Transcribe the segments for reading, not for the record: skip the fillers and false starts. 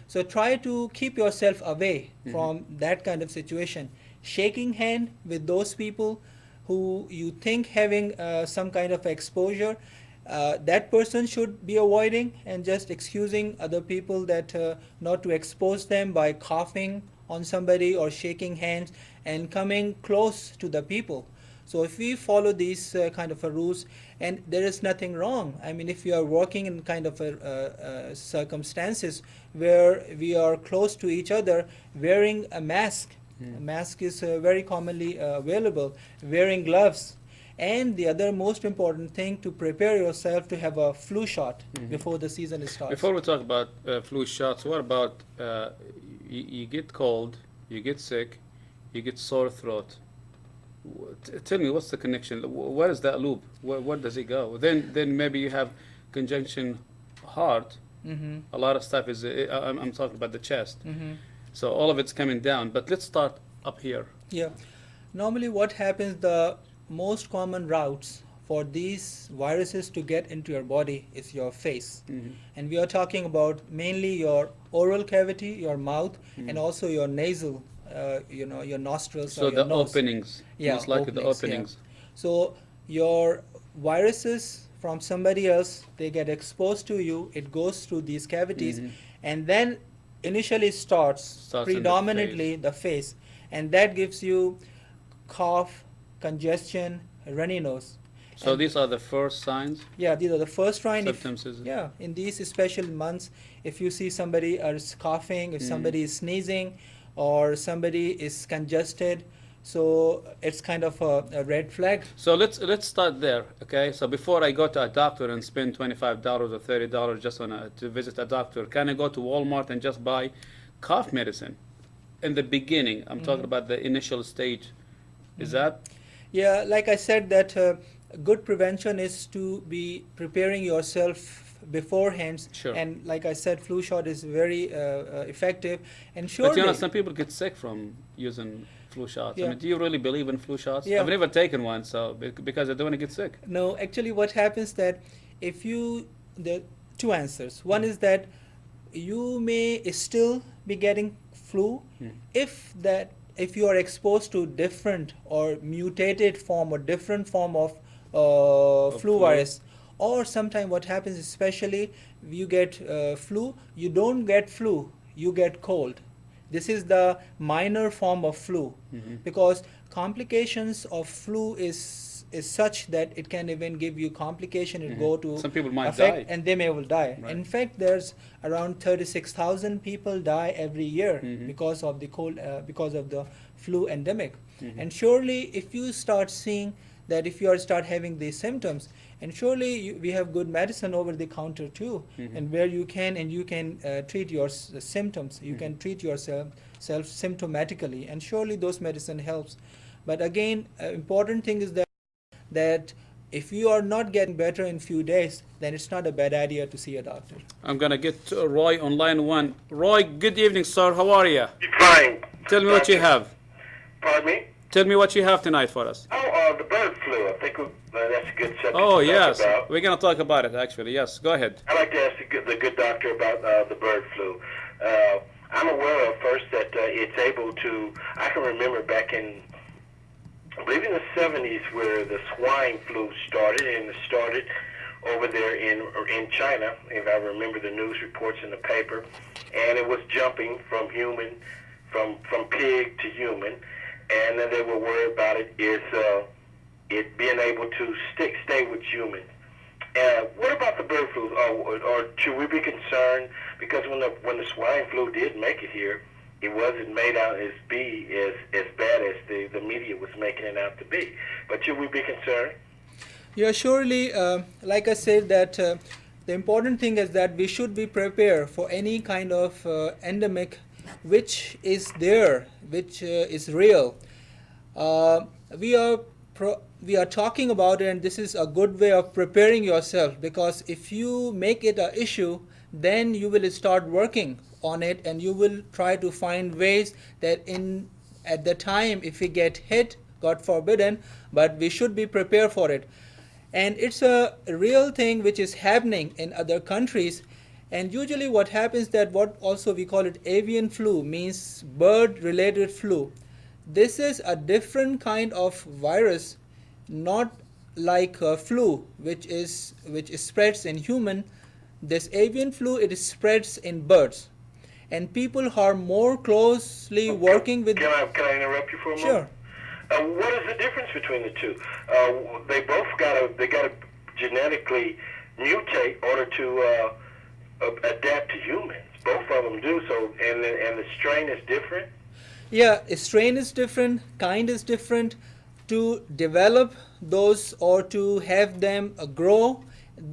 So try to keep yourself away from that kind of situation. Shaking hand with those people who you think having some kind of exposure, that person should be avoiding and just excusing other people that not to expose them by coughing on somebody or shaking hands and coming close to the people. So if we follow these kind of a rules, and there is nothing wrong. I mean, if you are working in kind of circumstances where we are close to each other, wearing a mask. A mask is very commonly available. Wearing gloves, and the other most important thing, to prepare yourself to have a flu shot before the season starts. Before we talk about flu shots, what about you get cold, you get sick, you get sore throat? Tell me, what's the connection? Where is that loop? Where does it go? Then maybe you have conjunction heart. A lot of stuff is. I'm talking about the chest. So all of it's coming down. But let's start up here. Yeah. Normally what happens, the most common routes for these viruses to get into your body is your face. And we are talking about mainly your oral cavity, your mouth, and also your nasal, your nostrils So or your the nose. openings, Yeah, most likely the yeah. openings. So your viruses from somebody else, they get exposed to you, it goes through these cavities, and then initially starts in the predominantly the face, and that gives you cough, congestion, runny nose. So And these are the first signs, yeah, these are the first sign. symptoms. Is it? Yeah, in these special months, if you see somebody is coughing, if somebody is sneezing, or somebody is congested, so it's kind of a red flag. So let's start there, okay? So before I go to a doctor and spend $25 or $30 just to visit a doctor, can I go to Walmart and just buy cough medicine? In the beginning, I'm talking about the initial stage. Is that? Yeah, like I said, that good prevention is to be preparing yourself beforehand. Sure. And like I said, flu shot is very effective. And But surely, some people get sick from using flu shots. I Yeah. mean, do you really believe in flu shots? Yeah. I've never taken one, so because I don't want to get sick. no, actually what happens that if you, the two answers. One is that you may still be getting flu if you are exposed to different or mutated form or different form of flu flu. virus. Or sometime what happens, especially you get flu, you don't get flu, you get cold. This is the minor form of flu, because complications of flu is such that it can even give you complication. It go to Some people might affect, die. and they may will die. Right. In fact, there's around 36,000 people die every year because of the cold, because of the flu endemic. And surely, if you start seeing that, if you start having these symptoms, and surely we have good medicine over the counter too, and where you can treat your symptoms. You can treat yourself symptomatically, and surely those medicine helps. But again, important thing is that if you are not getting better in few days, then it's not a bad idea to see a doctor. I'm gonna get Roy on line one. Roy, good evening, sir. How are you? Fine. Tell me what you have. Pardon me? Tell me what you have tonight for us. Oh, the bird flu. I think that's a good subject Oh to yes, talk about. we're gonna talk about it actually. Yes, go ahead. I'd like to ask the good doctor about the bird flu. I'm aware of first that it's able to, I can remember back in, I believe in the 70s, where the swine flu started, and it started over there in China, if I remember the news reports in the paper, and it was jumping from pig to human, and then they were worried about it it being able to stay with humans. What about the bird flu? Or should we be concerned because when the swine flu did make it here, it wasn't made out as bad as the media was making it out to be. But should we be concerned? Yeah, surely, like I said, that the important thing is that we should be prepared for any kind of endemic which is there, which is real. We are talking about it, and this is a good way of preparing yourself, because if you make it an issue, then you will start working on it, and you will try to find ways that at the time if we get hit, God forbidden, but we should be prepared for it. And it's a real thing which is happening in other countries, And usually what happens that what also we call it avian flu, means bird related flu. This is a different kind of virus, not like flu which spreads in human. This avian flu, it spreads in birds, and people who are more closely working with. Can I interrupt you for a Sure. moment? What is the difference between the two? They both got to genetically mutate in order to adapt to humans. Both of them do so, and the strain is different. Yeah, strain is different, kind is different. To develop those or to have them grow,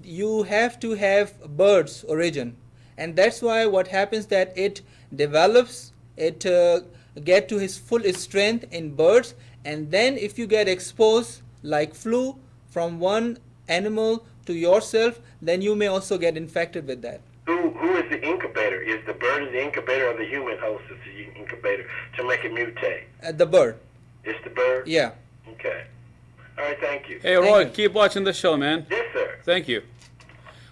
you have to have bird's origin, and that's why what happens that it develops, it get to his full strength in birds, and then if you get exposed like flu from one animal to yourself, then you may also get infected with that. Who is the incubator? Is the bird the incubator, or the human host is the incubator to make it mutate? The bird. It's the bird? Yeah. Okay. All right, thank you. Hey, Thank Roy, you. keep watching the show, man. Yes, sir. Thank you.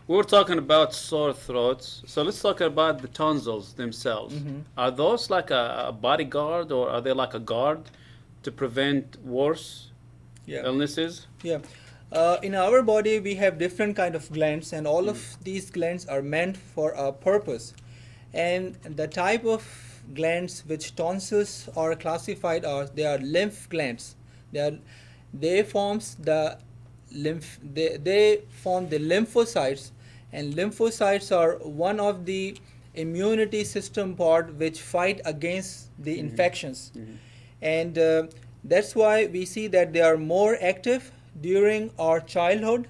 We were talking about sore throats, so let's talk about the tonsils themselves. Are those like a bodyguard, or are they like a guard to prevent worse Yeah. illnesses? Yeah. In our body, we have different kind of glands, and all of these glands are meant for a purpose. And the type of glands which tonsils are classified as, they are lymph glands. They forms the they form the lymphocytes, and lymphocytes are one of the immunity system part which fight against the infections. And that's why we see that they are more active during our childhood,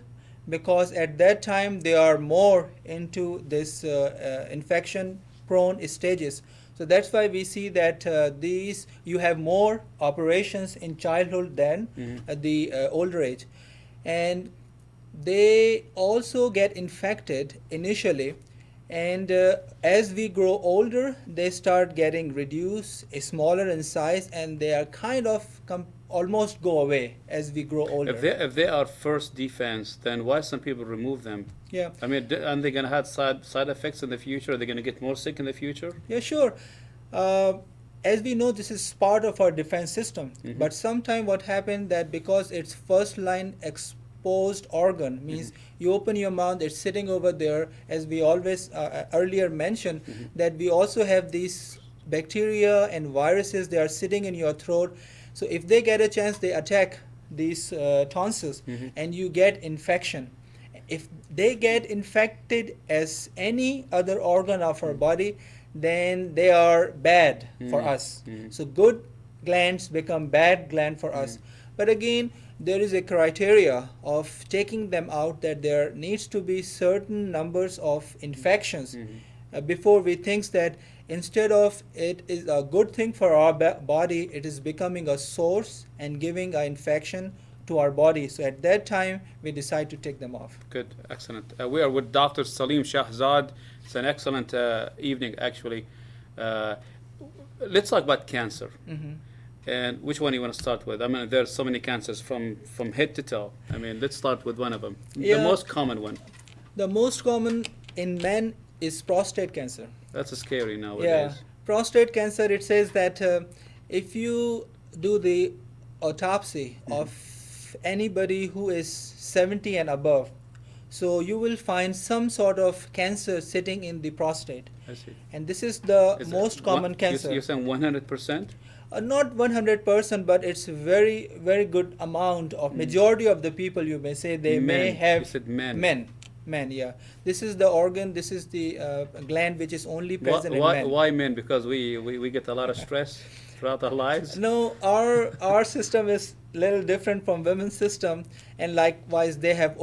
because at that time they are more into this infection prone stages. So that's why we see that these you have more operations in childhood than at the older age, and they also get infected initially, and as we grow older they start getting reduced, smaller in size, and they are kind of almost go away as we grow older. If they are first defense, then why some people remove them? Yeah. I mean, aren't they going to have side effects in the future? Are they going to get more sick in the future? Yeah, sure. As we know, this is part of our defense system. But sometimes what happens that because it's first line exposed organ, means you open your mouth, it's sitting over there, as we always earlier mentioned, that we also have these bacteria and viruses, they are sitting in your throat. So if they get a chance, they attack these tonsils, and you get infection. If they get infected as any other organ of our body, then they are bad for us. So good glands become bad gland for us. But again, there is a criteria of taking them out, that there needs to be certain numbers of infections before we think that instead of it is a good thing for our body, it is becoming a source and giving an infection to our body. So at that time, we decide to take them off. Good, excellent. We are with Dr. Saleem Shahzad. It's an excellent evening, actually. Let's talk about cancer. And which one you want to start with? I mean, there are so many cancers from head to toe. I mean, let's start with one of them. Yeah. The most common one. The most common in men is prostate cancer. That's scary nowadays. Yeah, prostate cancer, it says that if you do the autopsy of anybody who is 70 and above, so you will find some sort of cancer sitting in the prostate. I see. And this is the Is it most common cancer. You're saying 100%? Not 100%, but it's very, very good amount of majority of the people, you may say, they may Men. have You said men. Men, yeah. This is the organ, this is the gland which is only present in men. Why men? Because we get a lot of stress throughout our lives? No, our system is little different from women's system, and likewise they have